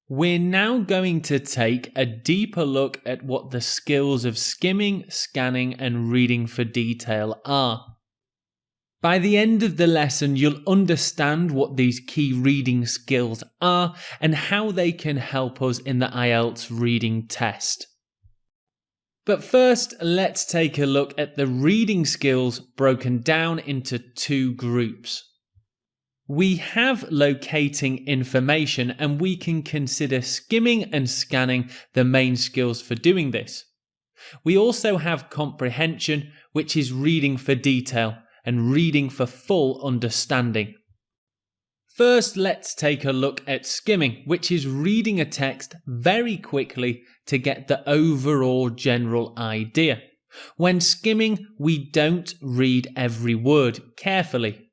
We're now going to take a deeper look at what the skills of skimming, scanning, and reading for detail are. By the end of the lesson, you'll understand what these key reading skills are and how they can help us in the IELTS reading test. But first, let's take a look at the reading skills broken down into two groups. We have locating information, and we can consider skimming and scanning the main skills for doing this. We also have comprehension, which is reading for detail and reading for full understanding. First, let's take a look at skimming, which is reading a text very quickly to get the overall general idea. When skimming, we don't read every word carefully.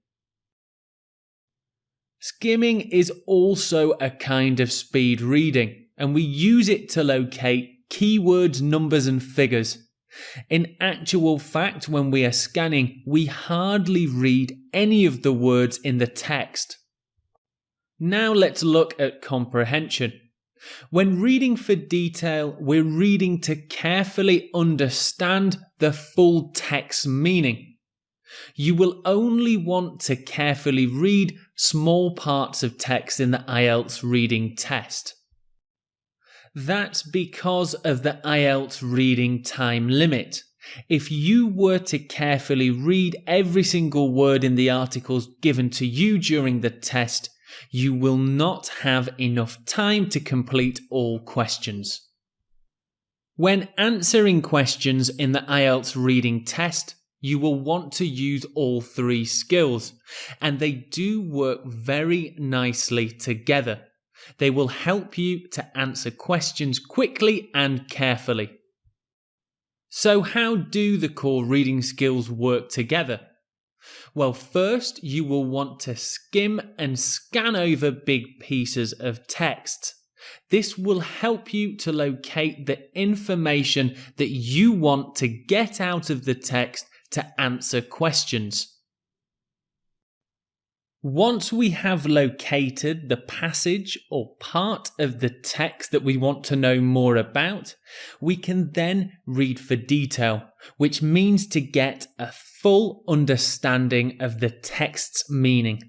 Skimming is also a kind of speed reading, and we use it to locate keywords, numbers, and figures. In actual fact, when we are scanning, we hardly read any of the words in the text. Now let's look at comprehension. When reading for detail, we're reading to carefully understand the full text meaning. You will only want to carefully read small parts of text in the IELTS reading test. That's because of the IELTS reading time limit. If you were to carefully read every single word in the articles given to you during the test, you will not have enough time to complete all questions. When answering questions in the IELTS reading test, you will want to use all three skills, and they do work very nicely together. They will help you to answer questions quickly and carefully. So how do the core reading skills work together? Well, first you will want to skim and scan over big pieces of text. This will help you to locate the information that you want to get out of the text to answer questions. Once we have located the passage or part of the text that we want to know more about, we can then read for detail, which means to get a full understanding of the text's meaning.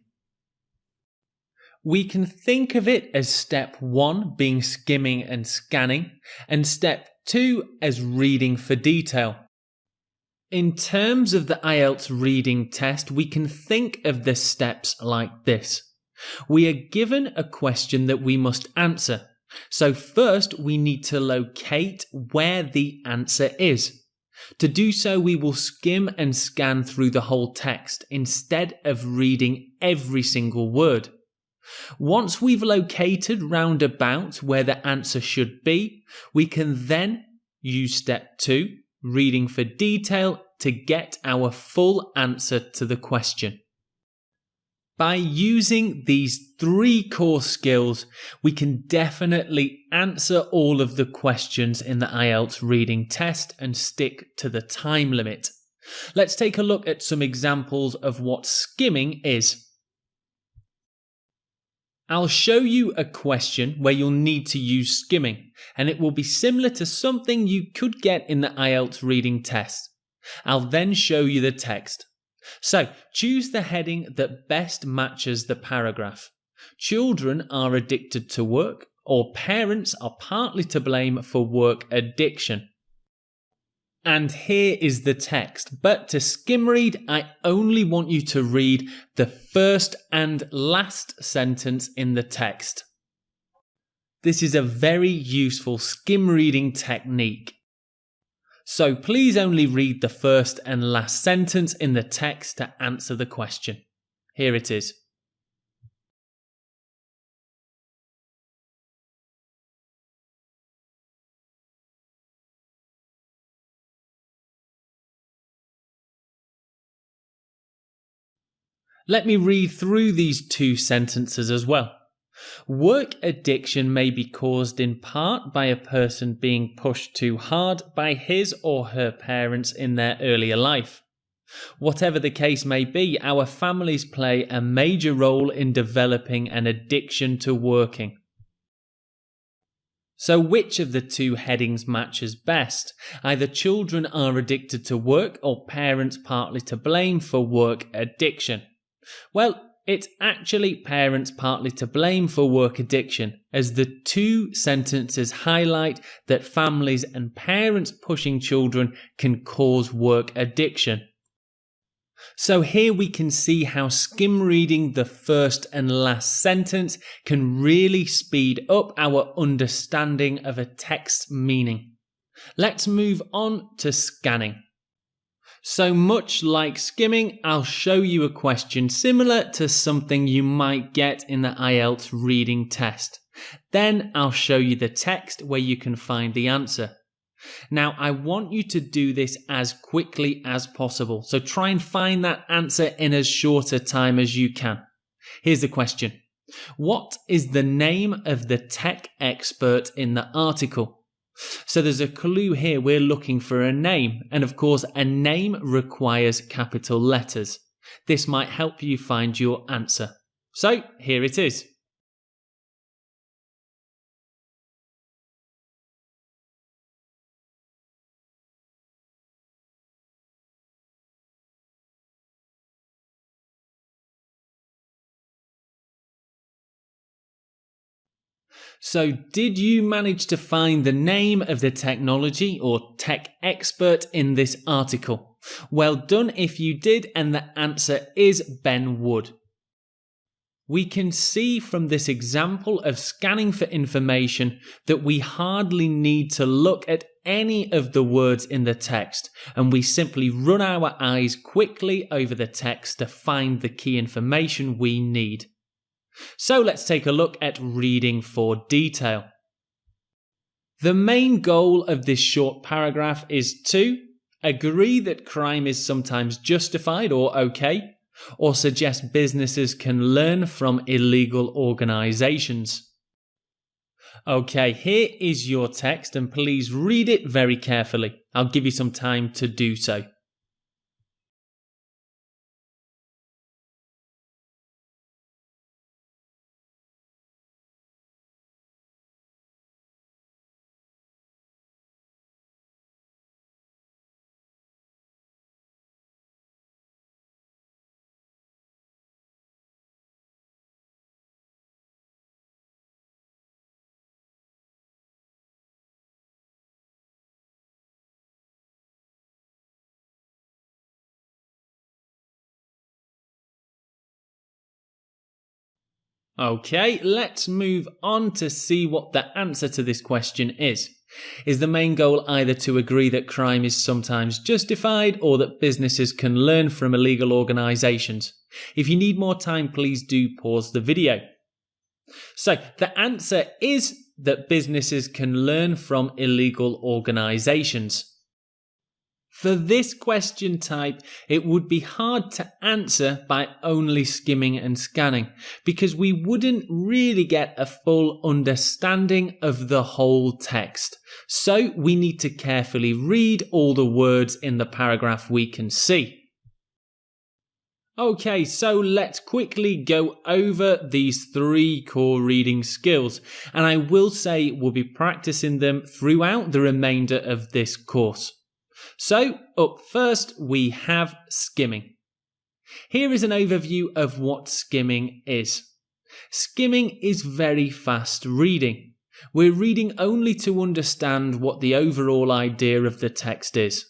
We can think of it as step 1 being skimming and scanning, and step 2 as reading for detail. In terms of the IELTS reading test, we can think of the steps like this. We are given a question that we must answer. So first we need to locate where the answer is. To do so, we will skim and scan through the whole text instead of reading every single word. Once we've located round about where the answer should be, we can then use step 2, reading for detail, to get our full answer to the question. By using these 3 core skills, we can definitely answer all of the questions in the IELTS reading test and stick to the time limit. Let's take a look at some examples of what skimming is. I'll show you a question where you'll need to use skimming, and it will be similar to something you could get in the IELTS reading test. I'll then show you the text. So, choose the heading that best matches the paragraph. Children are addicted to work, or parents are partly to blame for work addiction. And here is the text, but to skim read, I only want you to read the first and last sentence in the text. This is a very useful skim reading technique. So please only read the first and last sentence in the text to answer the question. Here it is. Let me read through these 2 sentences as well. Work addiction may be caused in part by a person being pushed too hard by his or her parents in their earlier life. Whatever the case may be, our families play a major role in developing an addiction to working. So which of the two headings matches best? Either children are addicted to work or parents partly to blame for work addiction. Well, it's actually parents partly to blame for work addiction, as the two sentences highlight that families and parents pushing children can cause work addiction. So here we can see how skim reading the first and last sentence can really speed up our understanding of a text's meaning. Let's move on to scanning. So much like skimming, I'll show you a question similar to something you might get in the IELTS reading test. Then I'll show you the text where you can find the answer. Now, I want you to do this as quickly as possible, so try and find that answer in as short a time as you can. Here's the question. What is the name of the tech expert in the article? So there's a clue here, we're looking for a name, and of course a name requires capital letters. This might help you find your answer. So here it is. So did you manage to find the name of the technology or tech expert in this article? Well done if you did, and the answer is Ben Wood. We can see from this example of scanning for information that we hardly need to look at any of the words in the text, and we simply run our eyes quickly over the text to find the key information we need. So let's take a look at reading for detail. The main goal of this short paragraph is to agree that crime is sometimes justified or okay, or suggest businesses can learn from illegal organizations. Okay, here is your text, and please read it very carefully. I'll give you some time to do so. Okay, let's move on to see what the answer to this question is. Is the main goal either to agree that crime is sometimes justified or that businesses can learn from illegal organizations? If you need more time, please do pause the video. So the answer is that businesses can learn from illegal organizations. For this question type, it would be hard to answer by only skimming and scanning, because we wouldn't really get a full understanding of the whole text. So we need to carefully read all the words in the paragraph we can see. Okay, so let's quickly go over these 3 core reading skills, and I will say we'll be practicing them throughout the remainder of this course. So, up first, we have skimming. Here is an overview of what skimming is. Skimming is very fast reading. We're reading only to understand what the overall idea of the text is.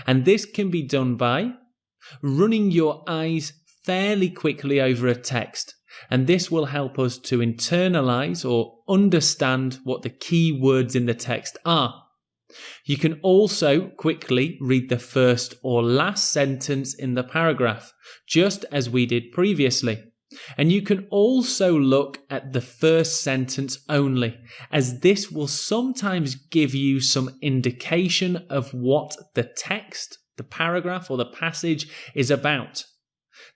And this can be done by running your eyes fairly quickly over a text. And this will help us to internalize or understand what the key words in the text are. You can also quickly read the first or last sentence in the paragraph, just as we did previously. And you can also look at the first sentence only, as this will sometimes give you some indication of what the text, the paragraph or the passage is about.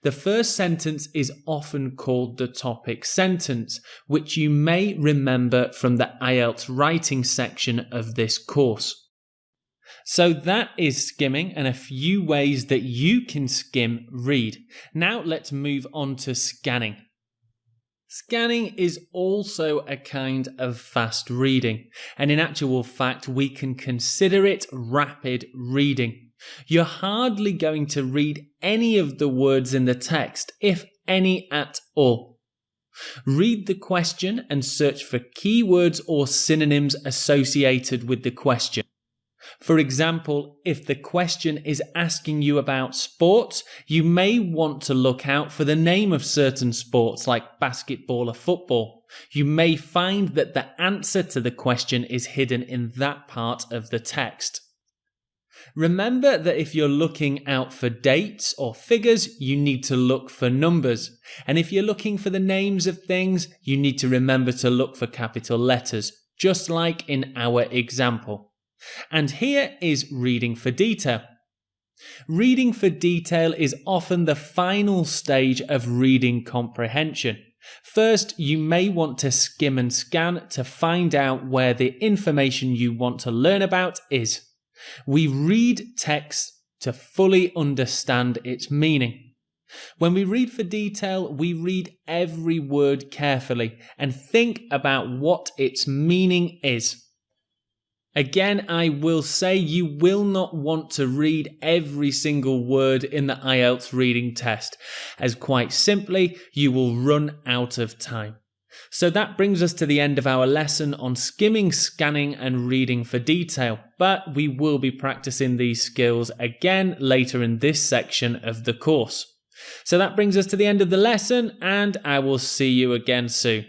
The first sentence is often called the topic sentence, which you may remember from the IELTS writing section of this course. So that is skimming and a few ways that you can skim read. Now let's move on to scanning. Scanning is also a kind of fast reading, and in actual fact, we can consider it rapid reading. You're hardly going to read any of the words in the text, if any at all. Read the question and search for keywords or synonyms associated with the question. For example, if the question is asking you about sports, you may want to look out for the name of certain sports like basketball or football. You may find that the answer to the question is hidden in that part of the text. Remember that if you're looking out for dates or figures, you need to look for numbers. And if you're looking for the names of things, you need to remember to look for capital letters, just like in our example. And here is reading for detail. Reading for detail is often the final stage of reading comprehension. First, you may want to skim and scan to find out where the information you want to learn about is. We read text to fully understand its meaning. When we read for detail, we read every word carefully and think about what its meaning is. Again, I will say you will not want to read every single word in the IELTS reading test, as quite simply, you will run out of time. So that brings us to the end of our lesson on skimming, scanning and reading for detail, but we will be practicing these skills again later in this section of the course. So that brings us to the end of the lesson, and I will see you again soon.